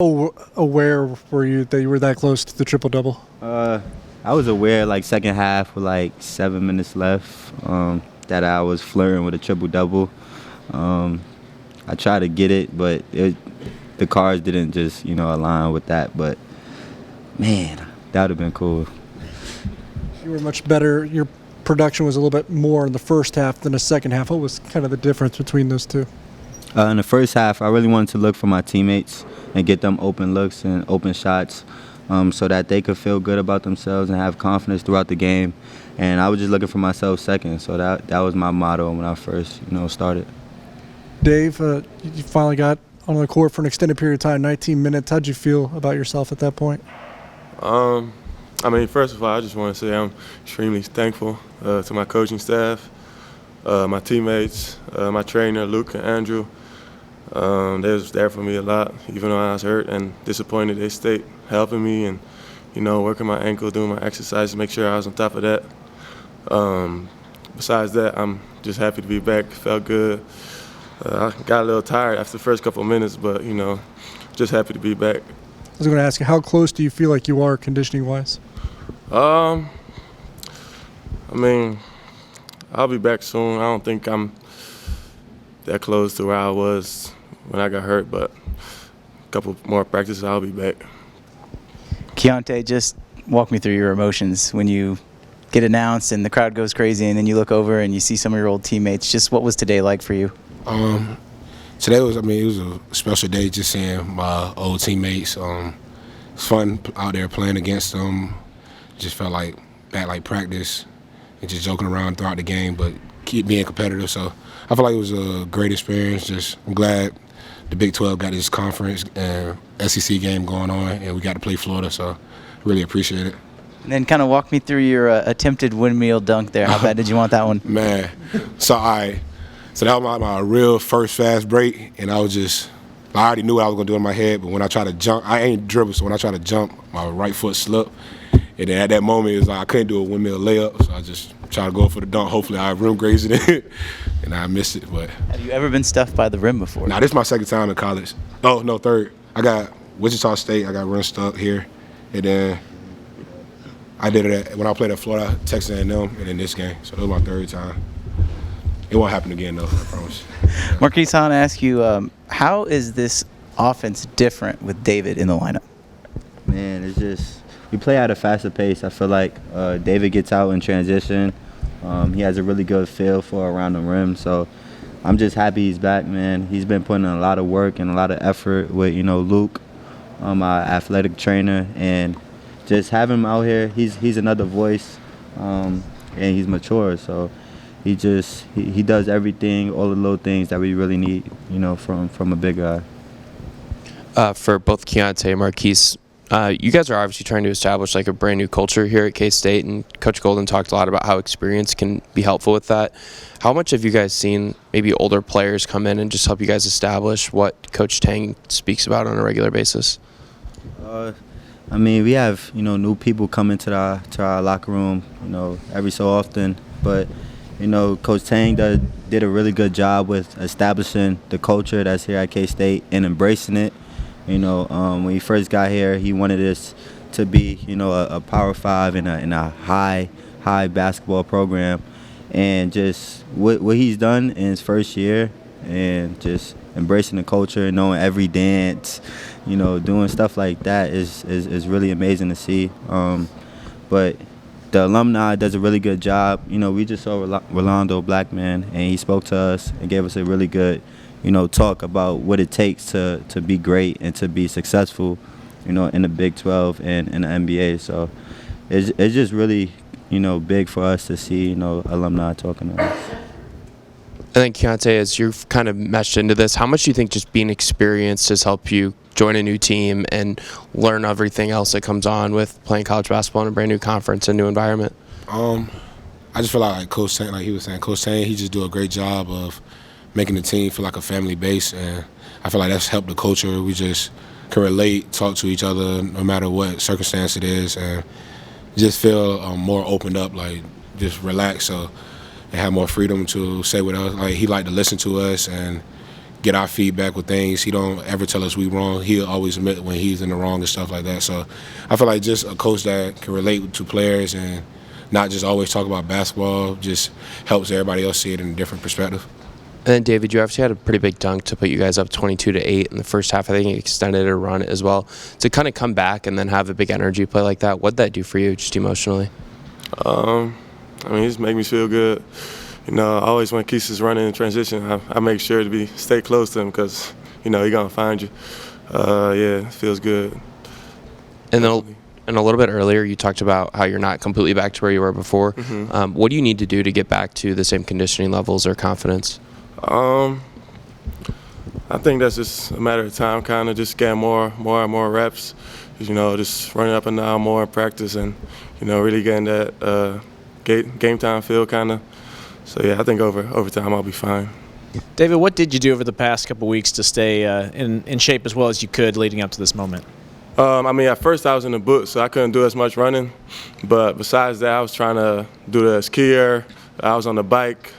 Aware were you that you were that close to the triple-double? I was aware like second half with like 7 minutes left that I was flirting with a triple-double. I tried to get it, but the cards didn't just align with that. But man, that would have been cool. You were much better. Your production was a little bit more in the first half than the second half. What was kind of the difference between those two? In the first half, I really wanted to look for my teammates and get them open looks and open shots so that they could feel good about themselves and have confidence throughout the game. And I was just looking for myself second, so that was my motto when I first started. Dave, you finally got on the court for an extended period of time, 19 minutes. How'd you feel about yourself at that point? First of all, I just want to say I'm extremely thankful to my coaching staff, my teammates, my trainer, Luke and Andrew. They was there for me a lot, even though I was hurt and disappointed. They stayed helping me and, working my ankle, doing my exercises, make sure I was on top of that. Besides that, I'm just happy to be back. Felt good. I got a little tired after the first couple of minutes, but, just happy to be back. I was going to ask you, how close do you feel like you are conditioning-wise? I'll be back soon. I don't think I'm that close to where I was when I got hurt, but a couple more practices, I'll be back. Keyontae, just walk me through your emotions when you get announced and the crowd goes crazy and then you look over and you see some of your old teammates. Just what was today like for you? Today was, it was a special day just seeing my old teammates. It's fun out there playing against them. Just felt like practice and just joking around throughout the game, but keep being competitive. So I feel like it was a great experience. I'm glad the Big 12 got this conference and SEC game going on, and we got to play Florida. So really appreciate it. And then kind of walk me through your attempted windmill dunk there. How bad did you want that one? Man, so that was my real first fast break, and I already knew what I was going to do in my head, but when I try to jump, I ain't dribble, so when I try to jump, my right foot slipped. And then at that moment, it was like I couldn't do a windmill layup, so I just tried to go for the dunk. Hopefully I rim grazed it, and I missed it. But have you ever been stuffed by the rim before? Nah, this is my second time in college. Oh, no, third. I got Wichita State. I got rim stuck here. And then I did it when I played at Florida, Texas A&M, and then this game. So that was my third time. It won't happen again, though, I promise. Markquis, I want to ask you, how is this offense different with David in the lineup? Man, it's just we play at a faster pace. I feel like David gets out in transition. He has a really good feel for around the rim. So I'm just happy he's back, man. He's been putting in a lot of work and a lot of effort with, Luke, my athletic trainer, and just having him out here. He's another voice, and he's mature. So he does everything, all the little things that we really need, from a big guy. For both Keyontae and Markquis, you guys are obviously trying to establish like a brand new culture here at K-State, and Coach Golden talked a lot about how experience can be helpful with that. How much have you guys seen maybe older players come in and just help you guys establish what Coach Tang speaks about on a regular basis? We have new people come into our locker room every so often, but Coach Tang did a really good job with establishing the culture that's here at K-State and embracing it. When he first got here, he wanted us to be, a Power 5 and a high basketball program. And just what he's done in his first year and just embracing the culture, knowing every dance, doing stuff like that is really amazing to see. But the alumni does a really good job. We just saw Rolando Blackman, and he spoke to us and gave us a really good talk about what it takes to be great and to be successful, in the Big 12 and in the NBA. So it's just really, big for us to see, alumni talking to us. I think, Keyontae, as you've kind of meshed into this, how much do you think just being experienced has helped you join a new team and learn everything else that comes on with playing college basketball in a brand new conference and new environment? I just feel like Coach Tang, like he was saying, Coach Tang, he just do a great job of making the team feel like a family base, and I feel like that's helped the culture. We just can relate, talk to each other no matter what circumstance it is, and just feel more opened up, like just relax, and have more freedom to say what else. Like he liked to listen to us and get our feedback with things. He don't ever tell us we wrong. He'll always admit when he's in the wrong and stuff like that. So I feel like just a coach that can relate to players and not just always talk about basketball just helps everybody else see it in a different perspective. And then David, you obviously had a pretty big dunk to put you guys up 22-8 in the first half. I think you extended a run as well. To kind of come back and then have a big energy play like that, what'd that do for you just emotionally? I mean, it just make me feel good. You know, I always when Keith is running in transition, I make sure to stay close to him because, you know, he's going to find you. Yeah, it feels good. And then a little bit earlier, you talked about how you're not completely back to where you were before. Mm-hmm. What do you need to do to get back to the same conditioning levels or confidence? I think that's just a matter of time, kind of just getting more and more reps. You know, just running up and down more in practice and, you know, really getting that game time feel kind of. So, yeah, I think over time I'll be fine. David, what did you do over the past couple weeks to stay in shape as well as you could leading up to this moment? I mean, at first I was in the boot, so I couldn't do as much running. But besides that, I was trying to do the skier. I was on the bike,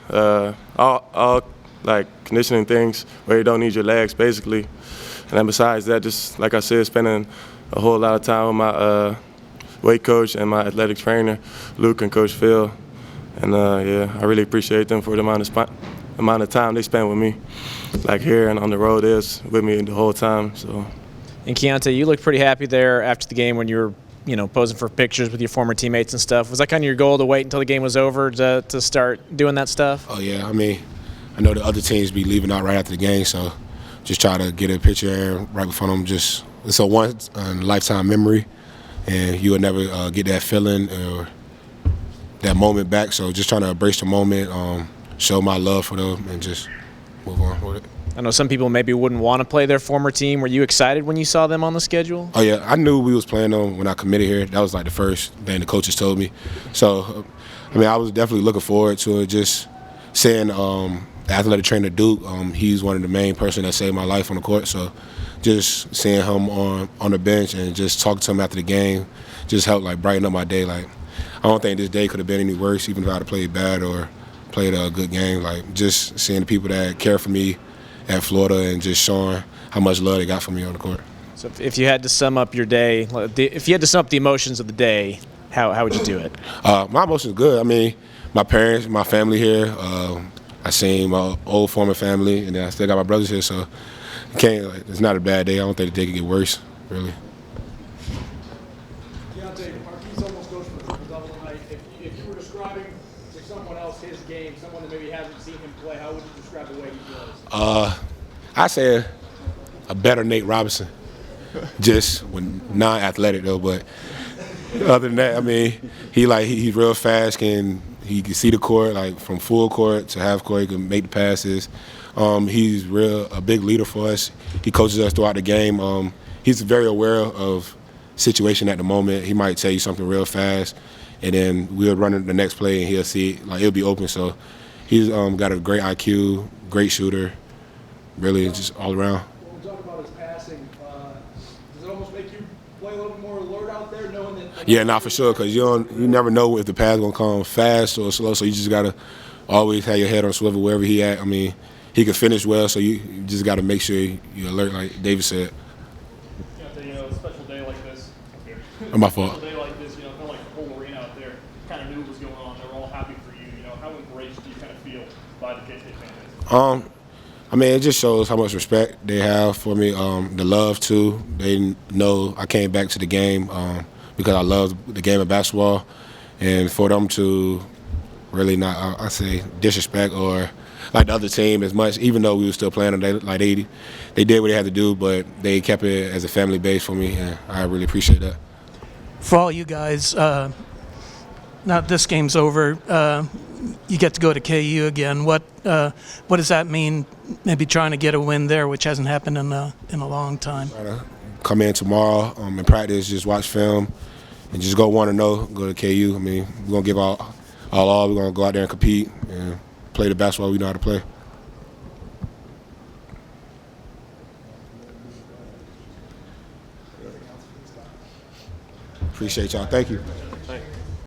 all like conditioning things where you don't need your legs, basically. And then besides that, just like I said, spending a whole lot of time with my weight coach and my athletic trainer, Luke and Coach Phil. And, yeah, I really appreciate them for the amount of time they spend with me, like here and on the road is with me the whole time. So. And Keyontae, you looked pretty happy there after the game when you were, you know, posing for pictures with your former teammates and stuff. Was that kind of your goal to wait until the game was over to start doing that stuff? Oh, yeah. I mean, I know the other teams be leaving out right after the game, so just try to get a picture right before them. Just it's a once-in-a-lifetime memory, and you will never get that feeling or that moment back. So just trying to embrace the moment, show my love for them, and just move on with it. I know some people maybe wouldn't want to play their former team. Were you excited when you saw them on the schedule? Oh, yeah. I knew we was playing them when I committed here. That was like the first thing the coaches told me. So, I mean, I was definitely looking forward to it. Just seeing the athletic trainer, Duke, he's one of the main person that saved my life on the court. So just seeing him on the bench and just talking to him after the game just helped, like, brighten up my day. Like, I don't think this day could have been any worse, even if I had played bad or played a good game. Like, just seeing the people that care for me at Florida and just showing how much love they got for me on the court. So if you had to sum up your day, if you had to sum up the emotions of the day, how would you do it? My emotions good. I mean, my parents, my family here. I seen my old former family, and then I still got my brothers here. So it's not a bad day. I don't think the day can get worse, really. Keyontae, Markquis almost goes for the triple-double tonight. If you were describing to someone else his game, someone that maybe hasn't seen him play, how would you describe the way he plays? I say a better Nate Robinson, just when non-athletic though. But other than that, I mean, he's real fast. He can see the court, like from full court to half court. He can make the passes. He's a big leader for us. He coaches us throughout the game. He's very aware of situation at the moment. He might tell you something real fast, and then we'll run the next play, and he'll see it. Like, it'll be open. So he's got a great IQ, great shooter, really just all around. When we talk about his passing, does it almost make you play a little bit more alert out there, knowing that? Yeah, not for sure, because you never know if the pass gonna come fast or slow. So you just gotta always have your head on swivel wherever he at. I mean, he can finish well, so you just gotta make sure you're alert, like David said. You know, a special day like this. My fault. Special day like this, you know, kind of like the whole arena out there kind of knew what was going on. They were all happy for you. You know, how embraced do you kind of feel by the K-State fan base? I mean, it just shows how much respect they have for me. The love too. They know I came back to the game because I love the game of basketball, and for them to really not, I say, disrespect or like the other team as much, even though we were still playing them, they did what they had to do, but they kept it as a family base for me, and I really appreciate that. For all you guys, now this game's over, you get to go to KU again. What does that mean? Maybe trying to get a win there, which hasn't happened in a long time. Come in tomorrow and practice, just watch film, and just go 1-0. Go to KU. I mean, we're gonna give all. We're gonna go out there and compete and play the basketball we know how to play. Appreciate y'all. Thank you.